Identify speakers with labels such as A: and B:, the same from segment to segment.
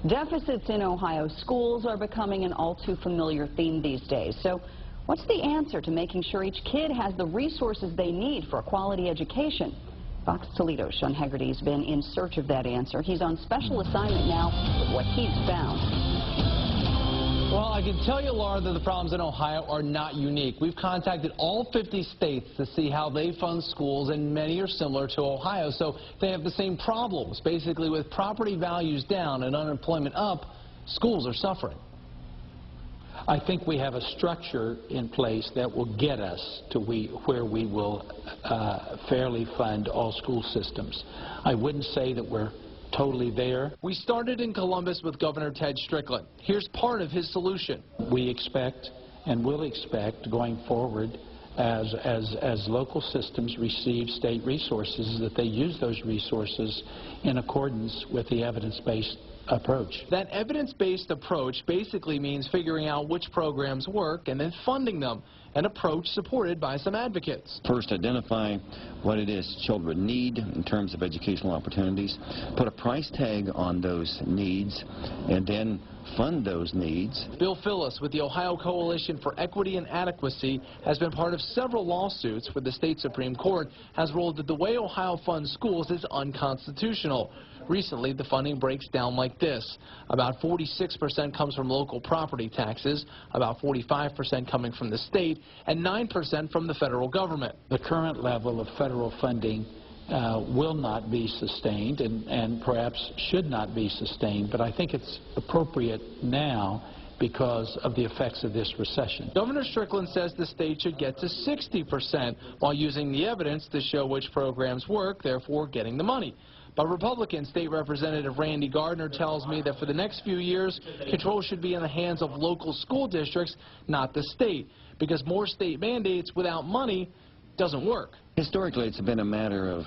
A: Deficits in Ohio schools are becoming an all too familiar theme these days. So what's the answer to making sure each kid has the resources they need for a quality education? Fox Toledo's Sean Hegarty's been in search of that answer. He's on special assignment now with what he's found.
B: Well, I can tell you, Laura, that the problems in Ohio are not unique. We've contacted all 50 states to see how they fund schools, and many are similar to Ohio. So they have the same problems. Basically, with property values down and unemployment up, schools are suffering.
C: I think we have a structure in place that will get us to where we will fairly fund all school systems. I wouldn't say that we're totally there.
B: We started in Columbus with Governor Ted Strickland. Here's part of his solution.
C: We expect and will expect going forward as local systems receive state resources that they use those resources in accordance with the evidence-based approach.
B: That evidence-based approach basically means figuring out which programs work and then funding them, an approach supported by some advocates.
D: First, identify what it is children need in terms of educational opportunities, put a price tag on those needs, and then fund those needs.
B: Bill Phillis with the Ohio Coalition for Equity and Adequacy has been part of several lawsuits where the state Supreme Court has ruled that the way Ohio funds schools is unconstitutional. Recently, the funding breaks down like this. About 46% comes from local property taxes, about 45% coming from the state, and 9% from the federal government.
C: The current level of federal funding will not be sustained and perhaps should not be sustained, but I think it's appropriate now because of the effects of this recession.
B: Governor Strickland says the state should get to 60% while using the evidence to show which programs work, therefore getting the money. But Republican State Representative Randy Gardner tells me that for the next few years, control should be in the hands of local school districts, not the state, because more state mandates without money doesn't work.
D: Historically, it's been a matter of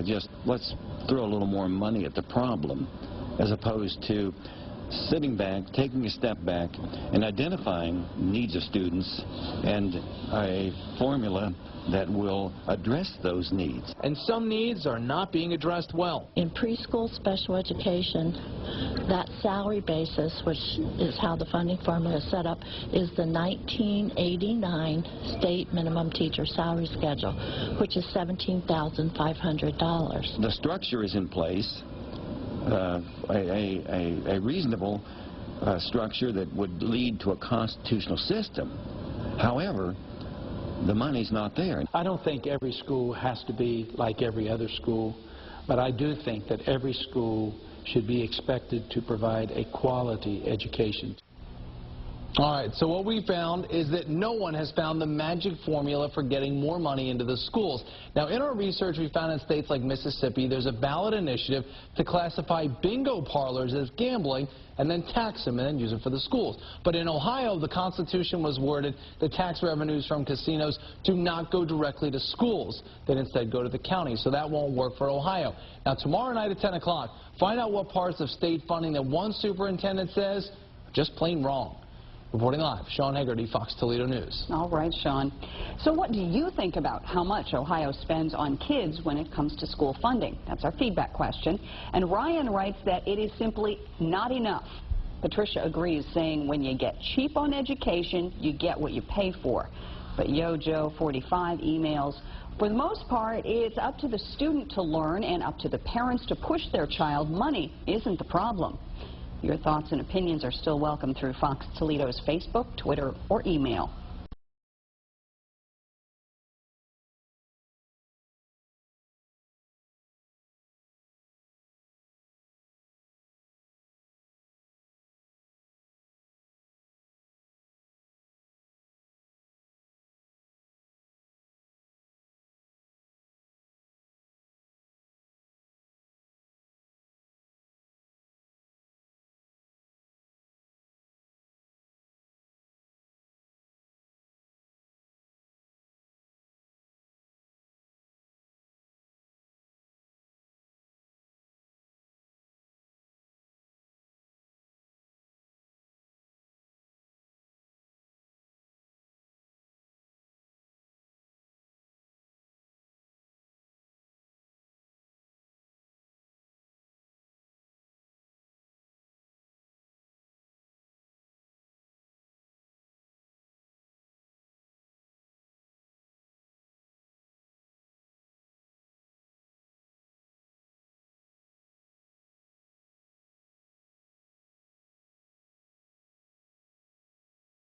D: just let's throw a little more money at the problem, as opposed to sitting back, taking a step back, and identifying needs of students and a formula that will address those needs.
B: And some needs are not being addressed well.
E: In preschool special education, that salary basis, which is how the funding formula is set up, is the 1989 state minimum teacher salary schedule, which is $17,500.
D: The structure is in place, a reasonable structure that would lead to a constitutional system. However, the money's not there.
C: I don't think every school has to be like every other school, but I do think that every school should be expected to provide a quality education.
B: All right, so what we found is that no one has found the magic formula for getting more money into the schools. Now, in our research, we found in states like Mississippi, there's a ballot initiative to classify bingo parlors as gambling and then tax them and then use it for the schools. But in Ohio, the Constitution was worded that tax revenues from casinos do not go directly to schools. They instead go to the county, so that won't work for Ohio. Now, tomorrow night at 10 o'clock, find out what parts of state funding that one superintendent says are just plain wrong. Reporting live, Sean Hegarty, Fox Toledo News.
A: All right, Sean. So what do you think about how much Ohio spends on kids when it comes to school funding? That's our feedback question. And Ryan writes that it is simply not enough. Patricia agrees, saying when you get cheap on education, you get what you pay for. But Yojo 45 emails, for the most part, it's up to the student to learn and up to the parents to push their child. Money isn't the problem. Your thoughts and opinions are still welcome through Fox Toledo's Facebook, Twitter, or email.